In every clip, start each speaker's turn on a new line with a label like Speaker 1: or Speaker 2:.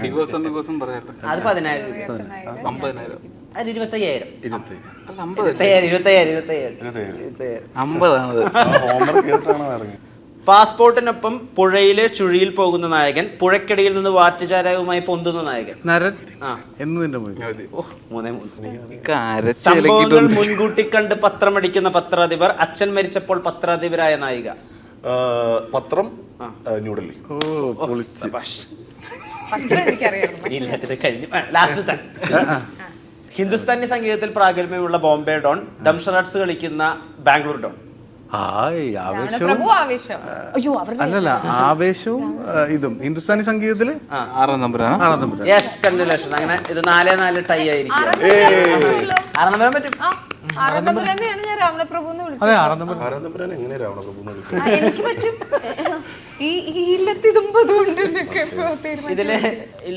Speaker 1: ഡിവോഴ്സും പറയാം.
Speaker 2: അത് 10,000 രൂപ.
Speaker 1: 50,000.
Speaker 2: അത് 25,000.
Speaker 1: 50,000.
Speaker 2: പാസ്പോർട്ടിനൊപ്പം പുഴയിലെ ചുഴിയിൽ പോകുന്ന നായകൻ, പുഴയ്ക്കടിയിൽ നിന്ന് വാറ്റുചാരാവുമായി പൊന്തുന്ന നായകൻ. സംഭവങ്ങൾ മുൻകൂട്ടി കണ്ട് പത്രമടിക്കുന്ന പത്രാധിപർ, അച്ഛൻ മരിച്ചപ്പോൾ പത്രാധിപരായ നായിക.
Speaker 3: പത്രം ന്യൂഡൽഹി.
Speaker 2: ഹിന്ദുസ്ഥാനി സംഗീതത്തിൽ പ്രാഗൽഭ്യമുള്ള ബോംബെ ഡോൺ, ദംഷറാട്സ് കളിക്കുന്ന ബാംഗ്ലൂർ ഡോൺ.
Speaker 4: അല്ലല്ല, ആവേശവും ഇതും ഹിന്ദുസ്ഥാനി സംഗീതത്തില്
Speaker 1: 6 നമ്പറാണ്.
Speaker 2: അങ്ങനെ ഇത് 4-4 ടൈ ആയിരിക്കും. 6 നമ്പർ പറ്റും. ഇതില്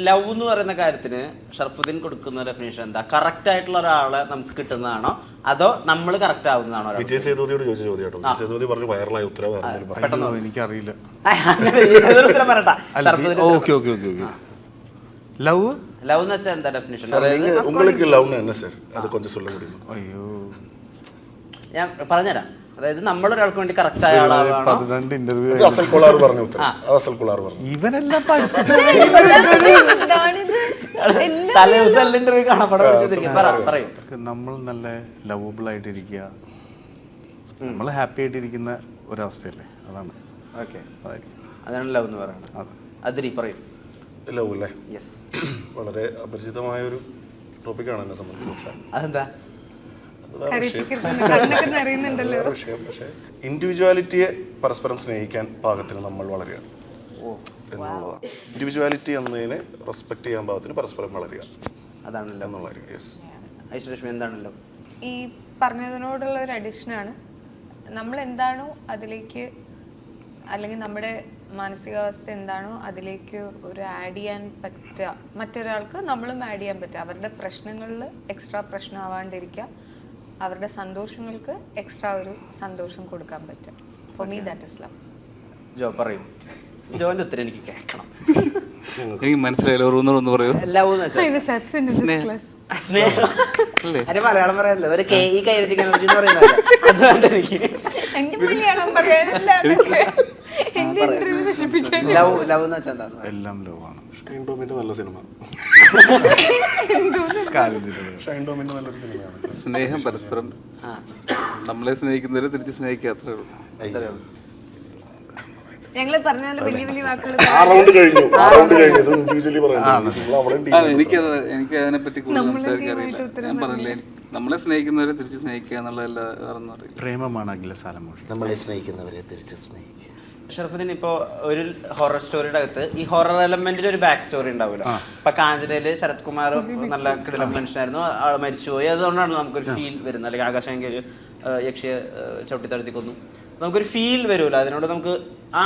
Speaker 2: ലവ് എന്ന് പറയുന്ന കാര്യത്തിന് ഷർഫുദ്ദീൻ കൊടുക്കുന്ന ഡെഫിനേഷൻ എന്താ? കറക്റ്റ് ആയിട്ടുള്ള ഒരാളെ നമുക്ക് കിട്ടുന്നതാണോ അതോ നമ്മൾ കറക്റ്റ് ആവുന്നതാണോ?
Speaker 4: എനിക്കറിയില്ല.
Speaker 2: ഉത്തരം പറയട്ടാ.
Speaker 4: ലവ്
Speaker 2: ലവ് എന്ന് വെച്ചാൽ എന്താ ഡെഫിനേഷൻ? ഞാൻ പറഞ്ഞുതരാം. അതായത് നമ്മളൊരാൾക്ക് വേണ്ടി കറക്റ്റ് ആയ ആളാണോ?
Speaker 4: ഇവനെല്ലാം
Speaker 2: ഇന്റർവ്യൂ കാണാൻ
Speaker 4: നമ്മൾ നല്ല ലവബിൾ ആയിട്ടിരിക്കുക, നമ്മൾ ഹാപ്പി ആയിട്ടിരിക്കുന്ന ഒരവസ്ഥയല്ലേ, അതാണ്.
Speaker 2: ഓക്കെ, അതാണ് ലവ് എന്ന് പറയുന്നത്. അതിരി പറയും.
Speaker 3: ലവ് അല്ലേ? വളരെ അപരിചിതമായ ഒരു ടോപ്പിക്കാണ് എന്നെ സംബന്ധിച്ച്.
Speaker 2: അതെന്താ?
Speaker 3: പക്ഷേ ഇൻഡിവിജ്വാലിറ്റിയെ പരസ്പരം സ്നേഹിക്കാൻ പാകത്തിന് നമ്മൾ വളരുക എന്നുള്ളതാണ്. ഇൻഡിവിജ്വാലിറ്റി എന്നതിനെ റെസ്പെക്ട് ചെയ്യാൻ പാകത്തിന് പരസ്പരം വളരുക,
Speaker 2: അതാണല്ലോ
Speaker 3: എന്നുള്ളതായിരിക്കും. യെസ്.
Speaker 2: ഐശ്വര്യലക്ഷ്മി, എന്താണല്ലോ
Speaker 5: ഈ പറഞ്ഞതിനോടുള്ള ഒരു അഡിഷനാണ്, നമ്മൾ എന്താണോ അതിലേക്ക്, അല്ലെങ്കിൽ നമ്മുടെ മാനസികാവസ്ഥ എന്താണോ അതിലേക്ക് ഒരു ആഡ് ചെയ്യാൻ പറ്റുക, മറ്റൊരാൾക്ക് നമ്മളും ആഡ് ചെയ്യാൻ പറ്റുക. അവരുടെ പ്രശ്നങ്ങളിൽ എക്സ്ട്രാ പ്രശ്നമാവാണ്ടിരിക്കുക, അവരുടെ സന്തോഷങ്ങൾക്ക് എക്സ്ട്രാ ഒരു സന്തോഷം കൊടുക്കാൻ പറ്റും. For me that is love.
Speaker 2: Jo പറയും. ജോന്റെ ഉത്തരം എനിക്ക് കേൾക്കണം.
Speaker 1: എനിക്ക് മനസ്സിലായില്ല, ഒന്ന് പറയൂ.
Speaker 2: ലവ് മലയാളം പറയാനല്ലോ, ഒരു ഈ കൈരത്തിക്കാൻ
Speaker 4: എല്ലാം ലവ് ആണ്.
Speaker 3: നല്ല സിനിമ. നല്ലൊരു സിനിമയാണ്.
Speaker 1: സ്നേഹം പരസ്പരം, നമ്മളെ സ്നേഹിക്കുന്നവരെ തിരിച്ച് സ്നേഹിക്കുക, അത്രേ ഉള്ളൂ.
Speaker 5: ഞങ്ങള് പറഞ്ഞ പോലെ വലിയ വലിയ വാക്കുകൾ
Speaker 1: എനിക്ക് അതിനെ പറ്റി സംസാരിക്കാൻ ഞാൻ പറഞ്ഞില്ലേ, നമ്മളെ സ്നേഹിക്കുന്നവരെ തിരിച്ച് സ്നേഹിക്കുക എന്നുള്ളതല്ല വേറൊന്നും അറിയില്ല.
Speaker 4: പ്രേമമാണ് അഖില സാലമൊഴി.
Speaker 3: നമ്മളെ സ്നേഹിക്കുന്നവരെ തിരിച്ച് സ്നേഹിക്കുക.
Speaker 2: ഷറഫുദ്ദീൻ, ഇപ്പൊ ഒരു ഹൊറർ സ്റ്റോറിയുടെ അകത്ത് ഈ ഹൊറർ എലമെന്റിൽ ഒരു ബാക്ക് സ്റ്റോറി ഉണ്ടാവില്ല. ഇപ്പൊ കാഞ്ചനയില് ശരത് കുമാർ നല്ല കിടിലൻ മനുഷ്യനായിരുന്നു, ആൾ മരിച്ചുപോയി. അതുകൊണ്ടാണ് നമുക്കൊരു ഫീൽ വരുന്നത്. അല്ലെങ്കിൽ ആകാശാങ്കി ഒരു യക്ഷിയെ ചവിട്ടിത്തടുത്തി കൊന്നു, നമുക്കൊരു ഫീൽ വരൂല അതിനോട്. നമുക്ക്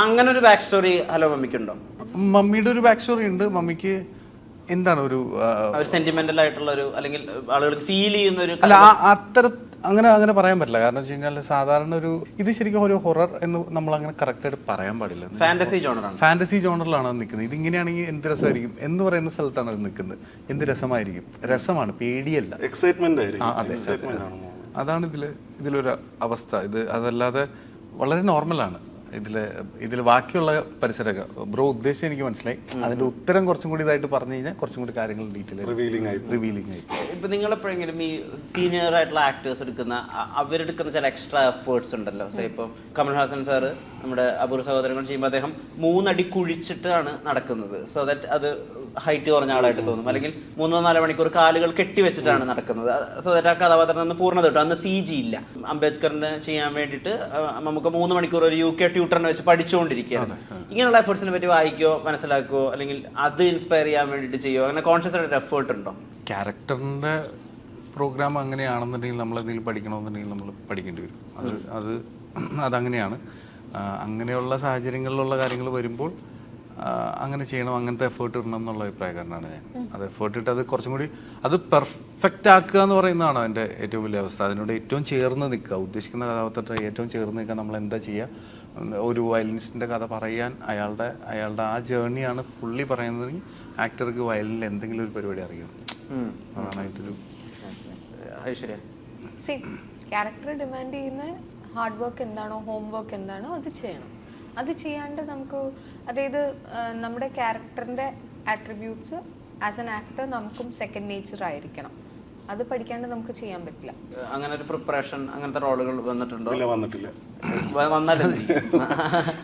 Speaker 2: അങ്ങനെ ഒരു ബാക്ക് സ്റ്റോറി ഹലോ മമ്മിക്കുണ്ടോ?
Speaker 4: മമ്മിയുടെ ഒരു ബാക്ക് സ്റ്റോറി ഉണ്ട്. മമ്മിക്ക് എന്താണ് ഒരു
Speaker 2: സെന്റിമെന്റൽ ആയിട്ടുള്ള ഒരു, അല്ലെങ്കിൽ ആളുകൾക്ക് ഫീൽ ചെയ്യുന്ന ഒരു,
Speaker 4: അല്ല അങ്ങനെ പറയാൻ പറ്റില്ല. കാരണം വെച്ച് കഴിഞ്ഞാൽ സാധാരണ ഒരു ഇത് ശരിക്കും ഒരു ഹൊറർ എന്ന് നമ്മൾ അങ്ങനെ കറക്റ്റ് ആയിട്ട് പറയാൻ പാടില്ല. ഫാന്റസി ജോണറിലാണ് നിൽക്കുന്നത്. ഇതിങ്ങനെയാണെങ്കിൽ എന്ത് രസമായിരിക്കും എന്ന് പറയുന്ന സ്ഥലത്താണ് അത് നിൽക്കുന്നത്. എന്ത് രസമായിരിക്കും, രസമാണ്, പേടിയല്ല,
Speaker 3: എക്സൈറ്റ്മെന്റ്.
Speaker 4: അതാണ് ഇതിലൊരു അവസ്ഥ. അതല്ലാതെ വളരെ നോർമലാണ്. ഇതിൽ ബാക്കിയുള്ള പരിസരമൊക്കെ ബ്രോ ഉദ്ദേശിച്ച് എനിക്ക് മനസ്സിലായി. അതിന്റെ ഉത്തരം കുറച്ചും കൂടി ഇതായിട്ട് പറഞ്ഞു കഴിഞ്ഞാൽ കുറച്ചും കൂടി കാര്യങ്ങൾ ഡീറ്റെയിൽ റിവീലിംഗ് ആയി.
Speaker 2: ഇപ്പൊ നിങ്ങളെപ്പോഴെങ്കിലും ഈ സീനിയർ ആയിട്ടുള്ള ആക്ടേഴ്സ് എടുക്കുന്ന അവരെടുക്കുന്ന ചില എക്സ്ട്രാ എഫേർട്സ് ഉണ്ടല്ലോ. ഇപ്പൊ കമൽഹാസൻ സാറ് നമ്മുടെ അപൂർവ സഹോദരങ്ങൾ ചെയ്യുമ്പോൾ അദ്ദേഹം 3 അടി കുഴിച്ചിട്ടാണ് നടക്കുന്നത്. സോ ദാറ്റ് അത് ഹൈറ്റ് കുറഞ്ഞ ആളായിട്ട് തോന്നും. അല്ലെങ്കിൽ 3-4 മണിക്കൂർ കാലുകൾ കെട്ടിവെച്ചിട്ടാണ് നടക്കുന്നത്. സോ ദാറ്റ് ആ കഥാപാത്രം പൂർണ്ണത കിട്ടും. അന്ന് CG ഇല്ല. അംബേദ്കറിന് ചെയ്യാൻ വേണ്ടിയിട്ട് നമുക്ക് 3 മണിക്കൂർ ഒരു UK ട്യൂട്ടറിനെ വെച്ച് പഠിച്ചുകൊണ്ടിരിക്കുകയാണ്. ഇങ്ങനെയുള്ള എഫേർട്സിനെ പറ്റി വായിക്കോ, മനസ്സിലാക്കുവോ, അല്ലെങ്കിൽ അത് ഇൻസ്പയർ ചെയ്യാൻ വേണ്ടിയിട്ട് ചെയ്യുമോ? അങ്ങനെ കോൺഷ്യസ് ആയിട്ട് എഫേർട്ട് ഉണ്ടോ?
Speaker 4: ക്യാരക്ടറിന്റെ പ്രോഗ്രാം അങ്ങനെയാണെന്നുണ്ടെങ്കിൽ നമ്മൾ എന്തെങ്കിലും പഠിക്കണമെന്നുണ്ടെങ്കിൽ നമ്മൾ പഠിക്കേണ്ടി വരും. അതങ്ങനെയാണ്. അങ്ങനെയുള്ള സാഹചര്യങ്ങളിലുള്ള കാര്യങ്ങൾ വരുമ്പോൾ അങ്ങനെ ചെയ്യണം, അങ്ങനത്തെ എഫേർട്ട് ഇടണം എന്നുള്ള അഭിപ്രായക്കാരനാണ് ഞാൻ. അത് എഫേർട്ട് ഇട്ട് അത് കുറച്ചും കൂടി അത് പെർഫെക്റ്റ് ആക്കുക എന്ന് പറയുന്നതാണ് അതിൻ്റെ ഏറ്റവും വലിയ അവസ്ഥ. അതിനോട് ഏറ്റവും ചേർന്ന് നിൽക്കുക, ഉദ്ദേശിക്കുന്ന കഥാപാത്രത്തെ ഏറ്റവും ചേർന്ന് നിൽക്കുക. നമ്മൾ എന്താ ചെയ്യുക, ഒരു വയലിനിസ്റ്റിൻ്റെ കഥ പറയാൻ അയാളുടെ ആ ജേർണിയാണ് ഫുള്ളി പറയുന്നതെങ്കിൽ ആക്ടർക്ക് വയലിനിൽ എന്തെങ്കിലും ഒരു പരിപാടി അറിയണം. അതാണ് അതിൻ്റെ ഒരു
Speaker 2: ഐശ്വര്യ.
Speaker 5: സി ക്യാരക്ടർ ഡിമാൻഡ് ചെയ്യുന്ന ഹാർഡ് വർക്ക് എന്താണോ, ഹോം വർക്ക് എന്താണോ അത് ചെയ്യണം. അത് ചെയ്യാണ്ട് നമുക്ക്, അതായത് നമ്മുടെ ക്യാരക്ടറിൻ്റെ ആട്രിബ്യൂട്ട്സ് ആസ് എൻ ആക്ടർ നമുക്കും സെക്കൻഡ് നേച്ചർ ആയിരിക്കണം. അത് പഠിക്കാണ്ട് നമുക്ക് ചെയ്യാൻ പറ്റില്ല.
Speaker 2: അങ്ങനെ ഒരു പ്രിപ്പറേഷൻ, അങ്ങനത്തെ റോളുകൾ വന്നിട്ടുണ്ടോ?
Speaker 3: ഇല്ല, വന്നിട്ടില്ല.
Speaker 2: വന്നാലേ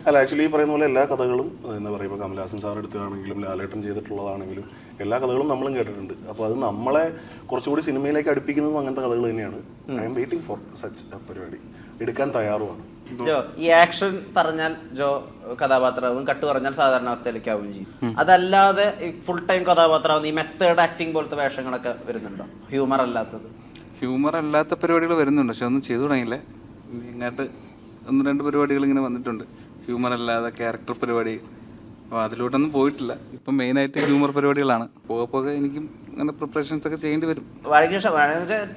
Speaker 3: അല്ല, ആക്ച്വലി ഈ പറയുന്ന പോലെ എല്ലാ കഥകളും എന്താ പറയുക, ഇപ്പോൾ കമലഹാസൻ സാർ എടുത്തതാണെങ്കിലും ലാലേട്ടൻ ചെയ്തിട്ടുള്ളതാണെങ്കിലും എല്ലാ കഥകളും നമ്മളും കേട്ടിട്ടുണ്ട്. അപ്പോൾ അത് നമ്മളെ കുറച്ചുകൂടി സിനിമയിലേക്ക് അടുപ്പിക്കുന്നതും അങ്ങനത്തെ കഥകൾ തന്നെയാണ്. I M waiting for such പരിപാടി, എടുക്കാൻ തയ്യാറുമാണ്.
Speaker 2: ജോ, ഈ ആക്ഷൻ പറഞ്ഞാൽ ജോ കഥാപാത്രമാവും, കട്ട് പറഞ്ഞാൽ സാധാരണ അവസ്ഥയിലേക്കാവും ചെയ്യും. അതല്ലാതെ ഫുൾ ടൈം കഥാപാത്രമാവുന്ന ഈ മെത്തേഡ് ആക്ടിങ് പോലത്തെ വേഷങ്ങളൊക്കെ വരുന്നുണ്ടോ, ഹ്യൂമർ അല്ലാത്തത്?
Speaker 1: ഹ്യൂമർ അല്ലാത്ത പരിപാടികൾ വരുന്നുണ്ട്, പക്ഷെ ഒന്നും ചെയ്തു തുടങ്ങിയില്ല. ഇങ്ങോട്ട് 1-2 പരിപാടികൾ ഇങ്ങനെ വന്നിട്ടുണ്ട്, ഹ്യൂമർ അല്ലാതെ ക്യാരക്ടർ പരിപാടി. അപ്പോൾ അതിലോട്ടൊന്നും പോയിട്ടില്ല. ഇപ്പം മെയിനായിട്ട് ഹ്യൂമർ പരിപാടികളാണ്. പോകെ എനിക്കും അങ്ങനെ പ്രിപ്പറേഷൻസ് ഒക്കെ ചെയ്യേണ്ടി വരും.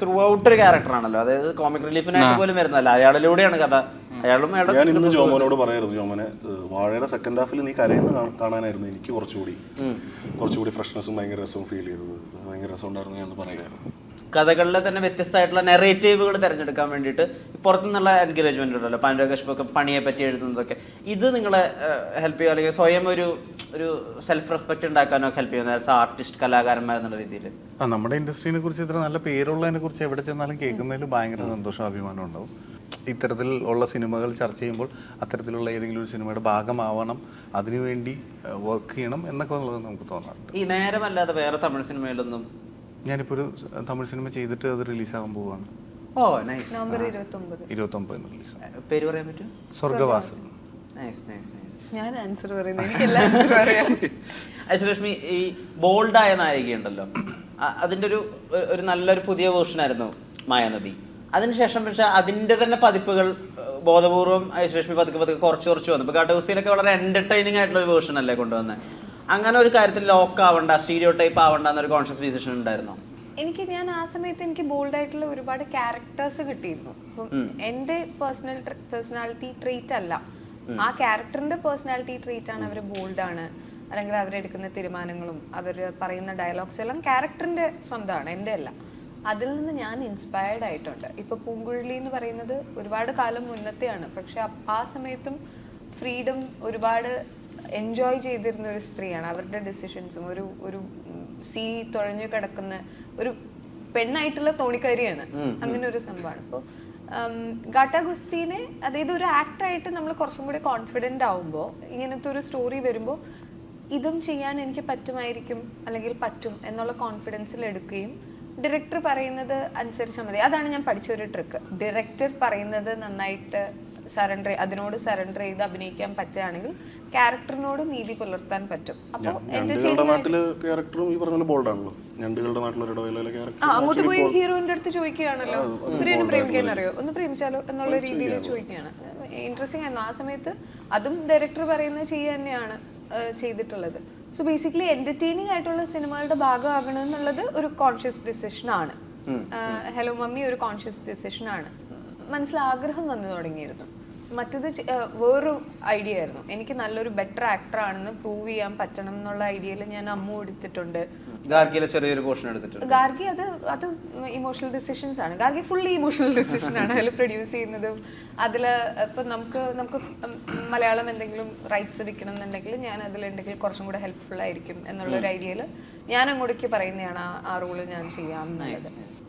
Speaker 2: ത്രൂ ഔട്ട് ഒരു ക്യാരക്ടറാണല്ലോ, അതായത് കോമിക് റിലീഫിനായിട്ട് പോലും വരുന്നതല്ല, അയാളിലൂടെയാണ് കഥ.
Speaker 3: ഞാൻ ഇന്ന് ജോമോനോട് പറയായിരുന്നു, ജോമനെ വാഴയുടെ സെക്കൻഡ് ഹാഫിൽ നീ കരയുന്ന കാണാനായിരുന്നു എനിക്ക് കുറച്ചുകൂടി ഫ്രഷ്നെസ്സും ഭയങ്കര രസവും ഫീൽ ചെയ്തത്. ഭയങ്കര രസം ഉണ്ടായിരുന്നു ഞാൻ പറയുമായിരുന്നു.
Speaker 2: കഥകളിലെ തന്നെ വ്യത്യസ്തമായിട്ടുള്ള നെറേറ്റീവുകൾ തിരഞ്ഞെടുക്കാൻ വേണ്ടിയിട്ട് പുറത്തുനിന്നുള്ള എൻകറേജ്മെന്റ് ഉണ്ടല്ലോ, പാൻഡകഷ്പൊക്കെ പണിയെ പറ്റി എഴുതുന്നതൊക്കെ. ഇത് നിങ്ങളെ ഹെൽപ്പ് ചെയ്യുക, അല്ലെങ്കിൽ സ്വയം ഒരു സെൽഫ് റെസ്പെക്ട് ഉണ്ടാക്കാനോ ഹെൽപ്പ് ചെയ്യുന്ന ആർട്ടിസ്റ്റ്, കലാകാരന്മാരെന്നുള്ള രീതിയിൽ?
Speaker 4: നമ്മുടെ ഇൻഡസ്ട്രീനെ കുറിച്ച് ഇത്ര നല്ല പേരുള്ളതിനെ കുറിച്ച് എവിടെ ചെന്നാലും കേൾക്കുന്നതിൽ ഭയങ്കര സന്തോഷം, അഭിമാനം ഉണ്ടാവും. ഇത്തരത്തിൽ ഉള്ള സിനിമകൾ ചർച്ച ചെയ്യുമ്പോൾ അത്തരത്തിലുള്ള ഏതെങ്കിലും ഒരു സിനിമയുടെ ഭാഗമാവണം, അതിനുവേണ്ടി വർക്ക് ചെയ്യണം എന്നൊക്കെ ഉള്ളത് നമുക്ക് തോന്നാറുണ്ട്.
Speaker 2: ഈ നേരമല്ലാതെ വേറെ തമിഴ് സിനിമയിലൊന്നും?
Speaker 4: ഞാനിപ്പോൾ ഒരു തമിഴ് സിനിമ ചെയ്തിട്ട് അത് റിലീസാകാൻ പോവുകയാണ്.
Speaker 2: Oh nice.
Speaker 5: November 29 release.
Speaker 2: പേര് പറയാൻ പറ്റും?
Speaker 4: സ്വർഗവാസം.
Speaker 2: Nice nice nice.
Speaker 5: ഞാൻ ആൻസർ പറയുന്നത്, എനിക്ക് എല്ലാ ആൻസറും അറിയാം.
Speaker 2: ഐശ്വര്യലക്ഷ്മി, ഈ ബോൾഡായ നായികയുണ്ടല്ലോ, അതിൻ്റെ ഒരു നല്ലൊരു പുതിയ വേർഷനായിരുന്നു മായാനദി. അതിനുശേഷം പക്ഷെ അതിൻ്റെ തന്നെ പതിപ്പുകൾ ബോധപൂർവം ഐശ്വര്യലക്ഷ്മി പതുക്കെ കുറച്ച് വന്നു. ഇപ്പോൾ കാട്ടുകുസ്തിയിലൊക്കെ വളരെ എൻ്റർടൈനിങ് ആയിട്ടുള്ള ഒരു വേർഷൻ അല്ലേ കൊണ്ടുവന്നത്. അങ്ങനെ ഒരു കാര്യത്തിൽ ലോക്ക് ആവണ്ട, സ്റ്റീരിയോ ടൈപ്പ് ആവണ്ട എന്നൊരു കോൺഷ്യസ് ഡിസിഷൻ ഉണ്ടായിരുന്നോ?
Speaker 5: ഞാൻ ആ സമയത്ത് എനിക്ക് ബോൾഡ് ആയിട്ടുള്ള ഒരുപാട് ക്യാരക്ടേഴ്സ് കിട്ടിയിരുന്നു. അപ്പം എന്റെ പേഴ്സണാലിറ്റി ട്രീറ്റ് അല്ല, ആ ക്യാരക്ടറിന്റെ പേഴ്സണാലിറ്റി ട്രീറ്റ് ആണ്. അവർ ബോൾഡ് ആണ്, അല്ലെങ്കിൽ അവരെടുക്കുന്ന തീരുമാനങ്ങളും അവർ പറയുന്ന ഡയലോഗ്സ് എല്ലാം ക്യാരക്ടറിന്റെ സ്വന്തമാണ്, എൻ്റെ അല്ല. അതിൽ നിന്ന് ഞാൻ ഇൻസ്പയർഡ് ആയിട്ടുണ്ട്. ഇപ്പൊ പൂങ്കുഴലി എന്ന് പറയുന്നത് ഒരുപാട് കാലം മുന്നത്തെയാണ്, പക്ഷെ ആ സമയത്തും ഫ്രീഡം ഒരുപാട് എൻജോയ് ചെയ്തിരുന്ന ഒരു സ്ത്രീയാണ്. അവരുടെ ഡിസിഷൻസും ഒരു സീ തുഴഞ്ഞു കിടക്കുന്ന ഒരു പെണ്ണായിട്ടുള്ള തോണിക്കാരിയാണ്, അങ്ങനെ ഒരു സംഭവമാണ്. അപ്പോൾ ഗാട്ട ഗുസ്തിനെ, അതായത് ഒരു ആക്ടറായിട്ട് നമ്മൾ കുറച്ചും കൂടി കോൺഫിഡൻ്റ് ആവുമ്പോൾ ഇങ്ങനത്തെ ഒരു സ്റ്റോറി വരുമ്പോൾ ഇതും ചെയ്യാൻ എനിക്ക് പറ്റുമായിരിക്കും, അല്ലെങ്കിൽ പറ്റും എന്നുള്ള കോൺഫിഡൻസിൽ എടുക്കുകയും ഡയറക്ടർ പറയുന്നത് അനുസരിച്ചാൽ മതി. അതാണ് ഞാൻ പഠിച്ചൊരു ട്രിക്ക്. ഡയറക്ടർ പറയുന്നത് നന്നായിട്ട് അതിനോട് സറണ്ടർ ചെയ്ത് അഭിനയിക്കാൻ പറ്റുകയാണെങ്കിൽ ക്യാരക്ടറിനോട് നീതി പുലർത്താൻ പറ്റും. അപ്പോൾ അങ്ങോട്ട് പോയി ഹീറോയിന്റെ അടുത്ത് ചോദിക്കുകയാണല്ലോ, ഇവരെന്നെ പ്രേമിക്കാൻ അറിയോ, ഒന്ന് പ്രേമിച്ചാലോ എന്നുള്ള രീതിയിൽ ചോദിക്കുകയാണ്. ഇൻട്രസ്റ്റിംഗ് ആയിരുന്നു ആ സമയത്ത്. അതും ഡയറക്ടർ പറയുന്നത് ചെയ്യുക തന്നെയാണ് ചെയ്തിട്ടുള്ളത്. സോ ബേസിക്കലി എന്റർടൈനിങ് ആയിട്ടുള്ള സിനിമകളുടെ ഭാഗമാകണം എന്നുള്ളത് ഒരു കോൺഷ്യസ് ഡിസിഷനാണ്. ഹലോ മമ്മി ഒരു കോൺഷ്യസ് ഡിസിഷനാണ്. മനസ്സിൽ ആഗ്രഹം വന്നു തുടങ്ങിയിരുന്നു. മറ്റത് വേറൊരു ഐഡിയ ആയിരുന്നു. എനിക്ക് നല്ലൊരു ബെറ്റർ ആക്ടർ ആണെന്ന് പ്രൂവ് ചെയ്യാൻ പറ്റണം എന്നുള്ള ഐഡിയയിൽ ഞാൻ അമ്മു എടുത്തിട്ടുണ്ട്.
Speaker 2: ഗാർഗിയിലെ ചെറിയൊരു പോർഷൻ എടുത്തിട്ടുണ്ട്.
Speaker 5: ഗാർഗി അത് ഇമോഷണൽ ഡിസിഷൻസ് ആണ്. ഗാർഗി ഫുള്ളി ഇമോഷണൽ ഡിസിഷൻ ആണ് അതിൽ പ്രൊഡ്യൂസ് ചെയ്യുന്നതും. അതിൽ ഇപ്പം നമുക്ക് മലയാളം എന്തെങ്കിലും റൈറ്റ്സ് എടുക്കണം എന്നുണ്ടെങ്കിൽ ഞാൻ അതിലുണ്ടെങ്കിൽ കുറച്ചും കൂടെ ഹെൽപ്ഫുൾ ആയിരിക്കും എന്നുള്ള ഒരു ഐഡിയയിൽ ഞാൻ അങ്ങോട്ടേക്ക് പറയുന്നതാണ് ആ റോള് ഞാൻ ചെയ്യാം എന്നുള്ളത്.